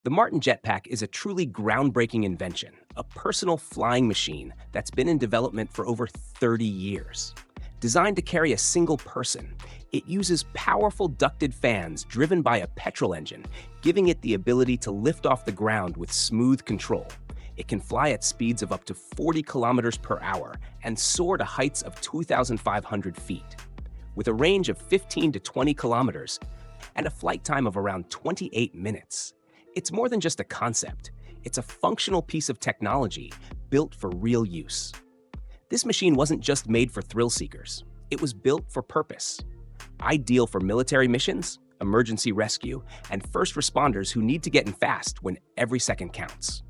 The Martin Jetpack is a truly groundbreaking invention, a personal flying machine that's been in development for over 30 years. Designed to carry a single person, it uses powerful ducted fans driven by a petrol engine, giving it the ability to lift off the ground with smooth control. It can fly at speeds of up to 40 kilometers per hour and soar to heights of 2,500 feet. With a range of 15 to 20 kilometers and a flight time of around 28 minutes. It's more than just a concept. It's a functional piece of technology built for real use. This machine wasn't just made for thrill seekers. It was built for purpose. Ideal for military missions, emergency rescue, and first responders who need to get in fast when every second counts.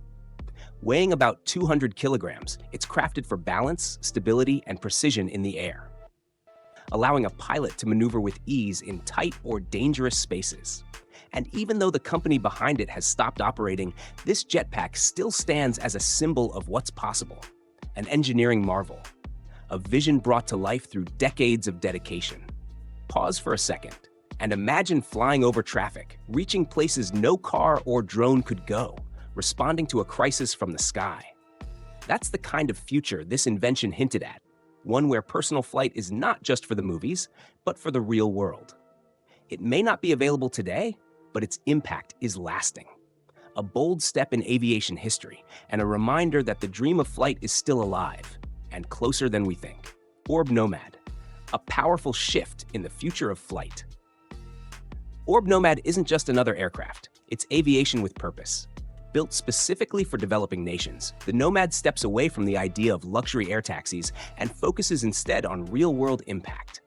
Weighing about 200 kilograms, it's crafted for balance, stability, and precision in the air, allowing a pilot to maneuver with ease in tight or dangerous spaces. And even though the company behind it has stopped operating, this jetpack still stands as a symbol of what's possible. An engineering marvel, a vision brought to life through decades of dedication. Pause for a second and imagine flying over traffic, reaching places no car or drone could go, responding to a crisis from the sky. That's the kind of future this invention hinted at, one where personal flight is not just for the movies, but for the real world. It may not be available today, but its impact is lasting. A bold step in aviation history, and a reminder that the dream of flight is still alive and closer than we think. ORB Nomad, a powerful shift in the future of flight. ORB Nomad isn't just another aircraft, it's aviation with purpose. Built specifically for developing nations, the Nomad steps away from the idea of luxury air taxis and focuses instead on real-world impact.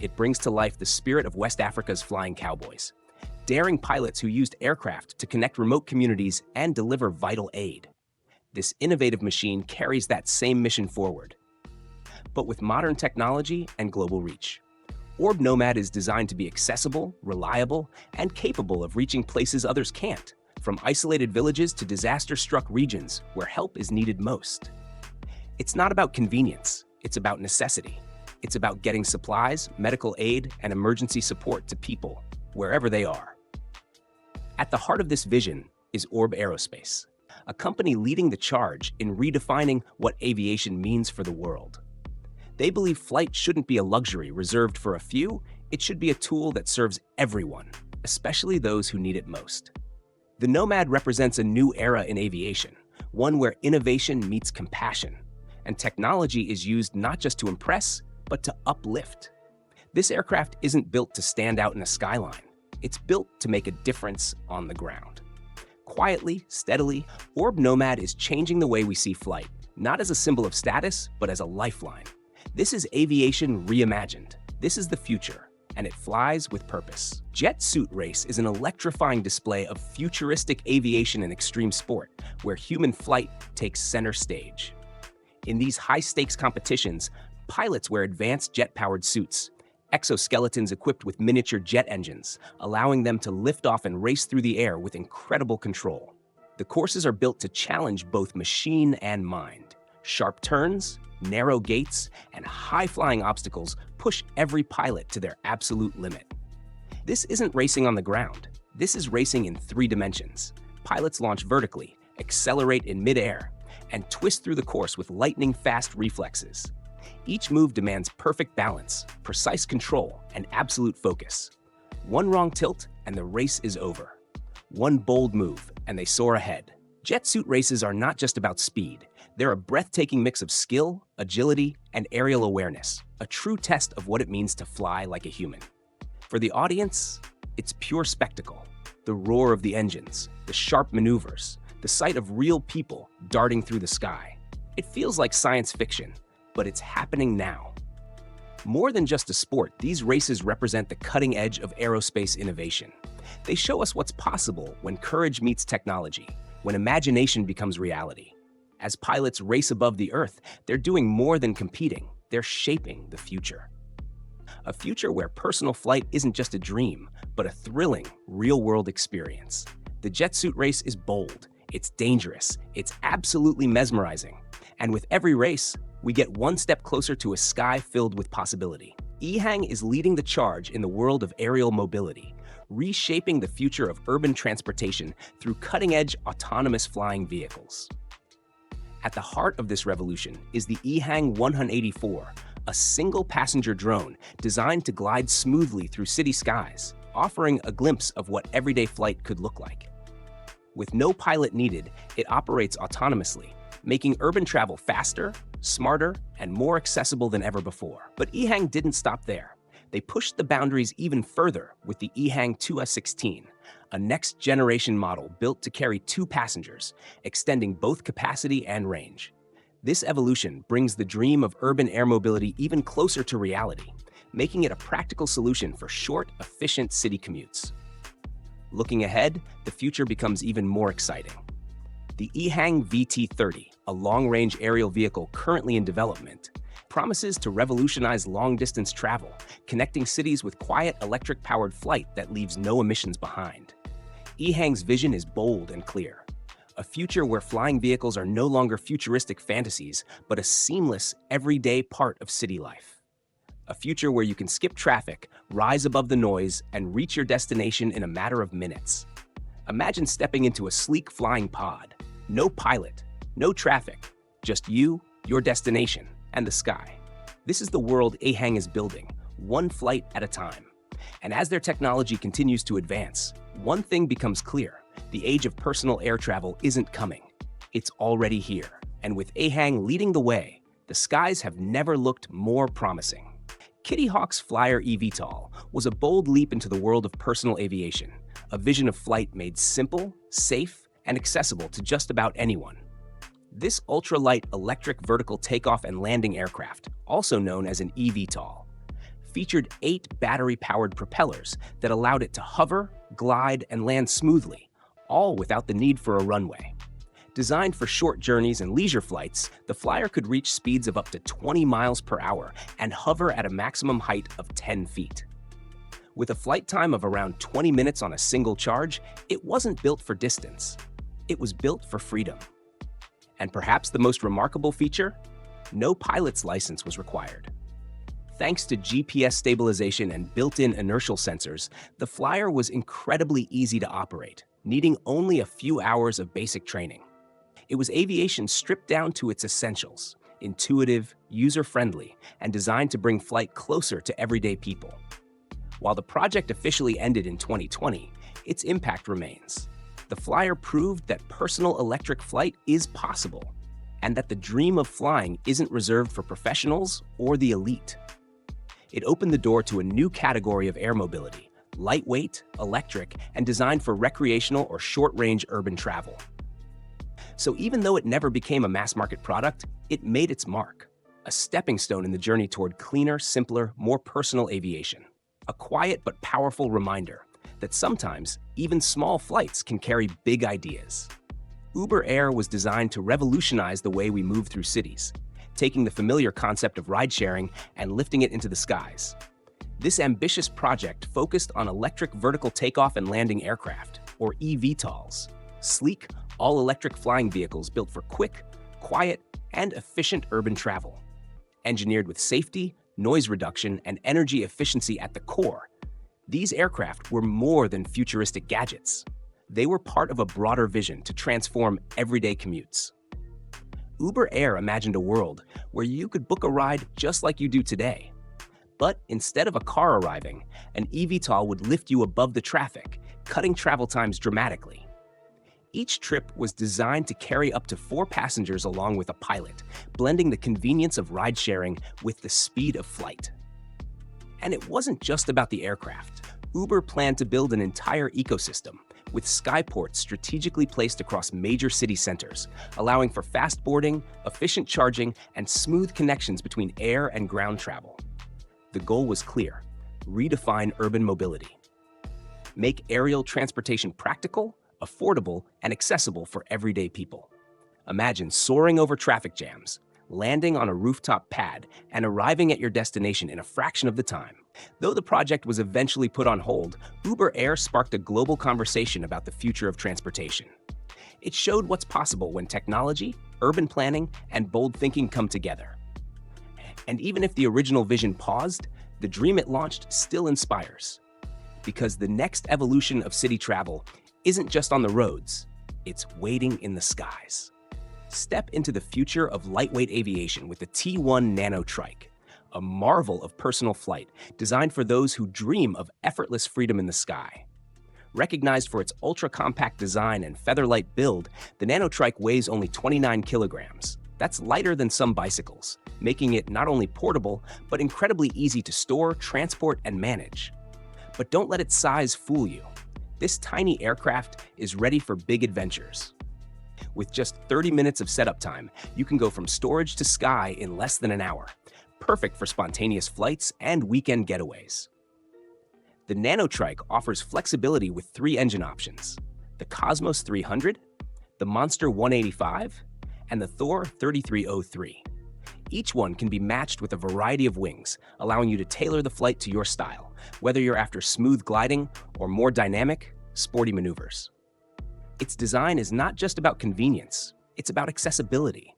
It brings to life the spirit of West Africa's flying cowboys, daring pilots who used aircraft to connect remote communities and deliver vital aid. This innovative machine carries that same mission forward, but with modern technology and global reach. ORB Nomad is designed to be accessible, reliable, and capable of reaching places others can't, from isolated villages to disaster-struck regions where help is needed most. It's not about convenience, it's about necessity. It's about getting supplies, medical aid, and emergency support to people, wherever they are. At the heart of this vision is ORB Aerospace, a company leading the charge in redefining what aviation means for the world. They believe flight shouldn't be a luxury reserved for a few, it should be a tool that serves everyone, especially those who need it most. The Nomad represents a new era in aviation, one where innovation meets compassion, and technology is used not just to impress, but to uplift. This aircraft isn't built to stand out in a skyline. It's built to make a difference on the ground. Quietly, steadily, ORB Nomad is changing the way we see flight, not as a symbol of status, but as a lifeline. This is aviation reimagined. This is the future, and it flies with purpose. Jet Suit Race is an electrifying display of futuristic aviation and extreme sport, where human flight takes center stage. In these high-stakes competitions, pilots wear advanced jet-powered suits, exoskeletons equipped with miniature jet engines, allowing them to lift off and race through the air with incredible control. The courses are built to challenge both machine and mind. Sharp turns, narrow gates, and high-flying obstacles push every pilot to their absolute limit. This isn't racing on the ground. This is racing in 3 dimensions. Pilots launch vertically, accelerate in mid-air, and twist through the course with lightning-fast reflexes. Each move demands perfect balance, precise control, and absolute focus. One wrong tilt, and the race is over. One bold move, and they soar ahead. Jet suit races are not just about speed. They're a breathtaking mix of skill, agility, and aerial awareness, a true test of what it means to fly like a human. For the audience, it's pure spectacle. The roar of the engines, the sharp maneuvers, the sight of real people darting through the sky. It feels like science fiction, but it's happening now. More than just a sport, these races represent the cutting edge of aerospace innovation. They show us what's possible when courage meets technology, when imagination becomes reality. As pilots race above the Earth, they're doing more than competing, they're shaping the future. A future where personal flight isn't just a dream, but a thrilling, real-world experience. The jet suit race is bold, it's dangerous, it's absolutely mesmerizing. And with every race, we get one step closer to a sky filled with possibility. Ehang is leading the charge in the world of aerial mobility, reshaping the future of urban transportation through cutting-edge autonomous flying vehicles. At the heart of this revolution is the Ehang 184, a single-passenger drone designed to glide smoothly through city skies, offering a glimpse of what everyday flight could look like. With no pilot needed, it operates autonomously, making urban travel faster, smarter, and more accessible than ever before. But Ehang didn't stop there. They pushed the boundaries even further with the Ehang 2S16, a next-generation model built to carry 2 passengers, extending both capacity and range. This evolution brings the dream of urban air mobility even closer to reality, making it a practical solution for short, efficient city commutes. Looking ahead, the future becomes even more exciting. The Ehang VT30, a long-range aerial vehicle currently in development, promises to revolutionize long-distance travel, connecting cities with quiet electric-powered flight that leaves no emissions behind. Ehang's vision is bold and clear: a future where flying vehicles are no longer futuristic fantasies, but a seamless, everyday part of city life. A future where you can skip traffic, rise above the noise, and reach your destination in a matter of minutes. Imagine stepping into a sleek flying pod. No pilot, no traffic, just you, your destination, and the sky. This is the world Ehang is building, one flight at a time. And as their technology continues to advance, one thing becomes clear: the age of personal air travel isn't coming. It's already here. And with Ehang leading the way, the skies have never looked more promising. Kitty Hawk's Flyer eVTOL was a bold leap into the world of personal aviation, a vision of flight made simple, safe, and accessible to just about anyone. This ultralight electric vertical takeoff and landing aircraft, also known as an eVTOL, featured 8 battery-powered propellers that allowed it to hover, glide, and land smoothly, all without the need for a runway. Designed for short journeys and leisure flights, the Flyer could reach speeds of up to 20 miles per hour and hover at a maximum height of 10 feet. With a flight time of around 20 minutes on a single charge, it wasn't built for distance. It was built for freedom. And perhaps the most remarkable feature? No pilot's license was required. Thanks to GPS stabilization and built-in inertial sensors, the Flyer was incredibly easy to operate, needing only a few hours of basic training. It was aviation stripped down to its essentials: intuitive, user-friendly, and designed to bring flight closer to everyday people. While the project officially ended in 2020, its impact remains. The Flyer proved that personal electric flight is possible, and that the dream of flying isn't reserved for professionals or the elite. It opened the door to a new category of air mobility: lightweight, electric, and designed for recreational or short-range urban travel. So even though it never became a mass-market product, it made its mark, a stepping stone in the journey toward cleaner, simpler, more personal aviation. A quiet but powerful reminder that sometimes even small flights can carry big ideas. Uber Air was designed to revolutionize the way we move through cities, taking the familiar concept of ride-sharing and lifting it into the skies. This ambitious project focused on electric vertical takeoff and landing aircraft, or eVTOLs, sleek, all-electric flying vehicles built for quick, quiet, and efficient urban travel. Engineered with safety, noise reduction, and energy efficiency at the core, these aircraft were more than futuristic gadgets. They were part of a broader vision to transform everyday commutes. Uber Air imagined a world where you could book a ride just like you do today. But instead of a car arriving, an eVTOL would lift you above the traffic, cutting travel times dramatically. Each trip was designed to carry up to 4 passengers along with a pilot, blending the convenience of ride-sharing with the speed of flight. And it wasn't just about the aircraft. Uber planned to build an entire ecosystem, with skyports strategically placed across major city centers, allowing for fast boarding, efficient charging, and smooth connections between air and ground travel. The goal was clear: redefine urban mobility. Make aerial transportation practical, affordable, and accessible for everyday people. Imagine soaring over traffic jams, landing on a rooftop pad, and arriving at your destination in a fraction of the time. Though the project was eventually put on hold, Uber Air sparked a global conversation about the future of transportation. It showed what's possible when technology, urban planning, and bold thinking come together. And even if the original vision paused, the dream it launched still inspires. Because the next evolution of city travel isn't just on the roads, it's waiting in the skies. Step into the future of lightweight aviation with the T1 Nano Trike, a marvel of personal flight designed for those who dream of effortless freedom in the sky. Recognized for its ultra-compact design and feather-light build, the Nano Trike weighs only 29 kilograms. That's lighter than some bicycles, making it not only portable, but incredibly easy to store, transport, and manage. But don't let its size fool you. This tiny aircraft is ready for big adventures. With just 30 minutes of setup time, you can go from storage to sky in less than an hour, perfect for spontaneous flights and weekend getaways. The Nano Trike offers flexibility with 3 engine options: the Cosmos 300, the Monster 185, and the Thor 3303. Each one can be matched with a variety of wings, allowing you to tailor the flight to your style, whether you're after smooth gliding or more dynamic, sporty maneuvers. Its design is not just about convenience, it's about accessibility.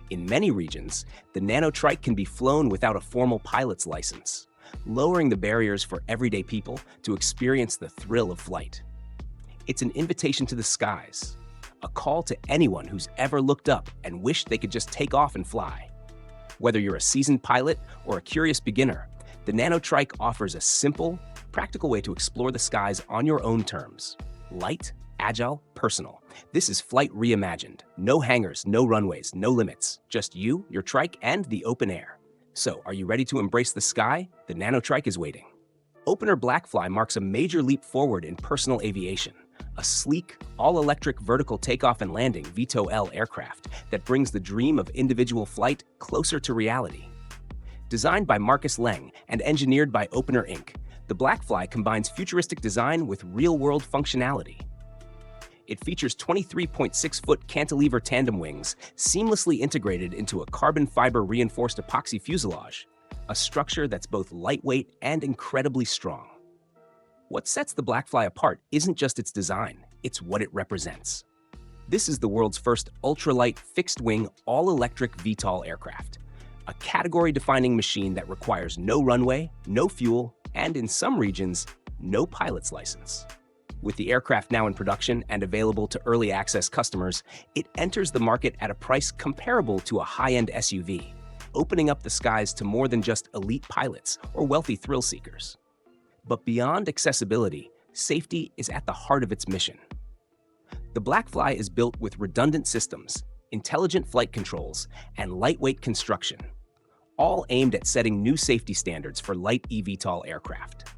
In many regions, the Nano Trike can be flown without a formal pilot's license, lowering the barriers for everyday people to experience the thrill of flight. It's an invitation to the skies, a call to anyone who's ever looked up and wished they could just take off and fly. Whether you're a seasoned pilot or a curious beginner, the Nano Trike offers a simple, practical way to explore the skies on your own terms. Light, agile, personal. This is flight reimagined. No hangars, no runways, no limits. Just you, your trike, and the open air. So, are you ready to embrace the sky? The Nano Trike is waiting. Opener Blackfly marks a major leap forward in personal aviation. A sleek, all-electric vertical takeoff and landing (VTOL) aircraft that brings the dream of individual flight closer to reality. Designed by Marcus Leng and engineered by Opener Inc., the Blackfly combines futuristic design with real-world functionality. It features 23.6-foot cantilever tandem wings seamlessly integrated into a carbon fiber reinforced epoxy fuselage, a structure that's both lightweight and incredibly strong. What sets the Blackfly apart isn't just its design, it's what it represents. This is the world's first ultralight, fixed-wing, all-electric VTOL aircraft, a category-defining machine that requires no runway, no fuel, and in some regions, no pilot's license. With the aircraft now in production and available to early access customers, it enters the market at a price comparable to a high-end SUV, opening up the skies to more than just elite pilots or wealthy thrill seekers. But beyond accessibility, safety is at the heart of its mission. The Blackfly is built with redundant systems, intelligent flight controls, and lightweight construction, all aimed at setting new safety standards for light eVTOL aircraft.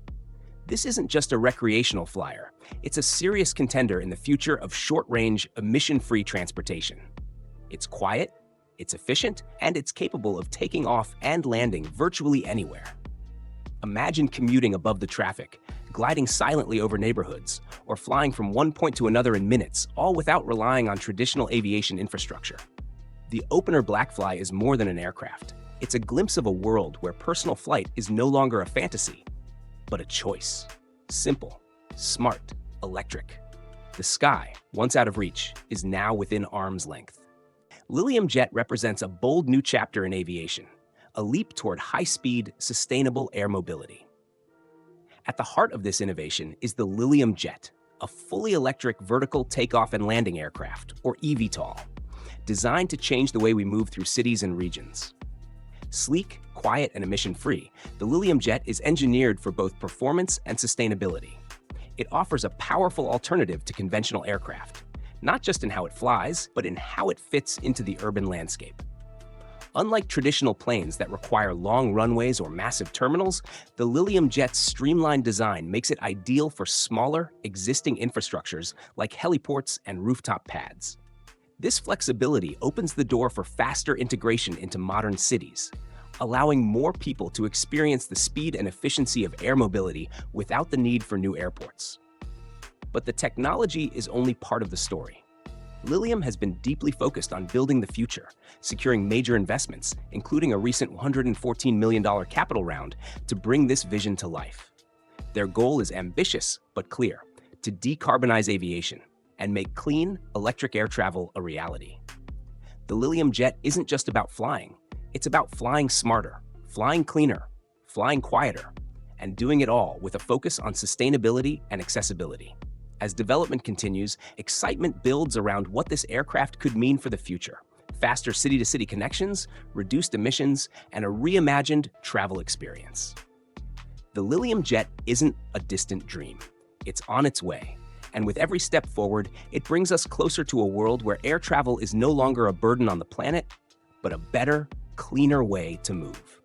This isn't just a recreational flyer, it's a serious contender in the future of short-range, emission-free transportation. It's quiet, it's efficient, and it's capable of taking off and landing virtually anywhere. Imagine commuting above the traffic, gliding silently over neighborhoods, or flying from one point to another in minutes, all without relying on traditional aviation infrastructure. The Opener Blackfly is more than an aircraft. It's a glimpse of a world where personal flight is no longer a fantasy, but a choice. Simple, smart, electric. The sky, once out of reach, is now within arm's length. Lilium Jet represents a bold new chapter in aviation, a leap toward high-speed, sustainable air mobility. At the heart of this innovation is the Lilium Jet, a fully electric vertical takeoff and landing aircraft, or eVTOL, designed to change the way we move through cities and regions. Sleek, quiet, and emission-free, the Lilium Jet is engineered for both performance and sustainability. It offers a powerful alternative to conventional aircraft, not just in how it flies, but in how it fits into the urban landscape. Unlike traditional planes that require long runways or massive terminals, the Lilium Jet's streamlined design makes it ideal for smaller, existing infrastructures like heliports and rooftop pads. This flexibility opens the door for faster integration into modern cities, allowing more people to experience the speed and efficiency of air mobility without the need for new airports. But the technology is only part of the story. Lilium has been deeply focused on building the future, securing major investments, including a recent $114 million capital round, to bring this vision to life. Their goal is ambitious but clear: to decarbonize aviation and make clean, electric air travel a reality. The Lilium Jet isn't just about flying, it's about flying smarter, flying cleaner, flying quieter, and doing it all with a focus on sustainability and accessibility. As development continues, excitement builds around what this aircraft could mean for the future. Faster city-to-city connections, reduced emissions, and a reimagined travel experience. The Lilium Jet isn't a distant dream. It's on its way. And with every step forward, it brings us closer to a world where air travel is no longer a burden on the planet, but a better, cleaner way to move.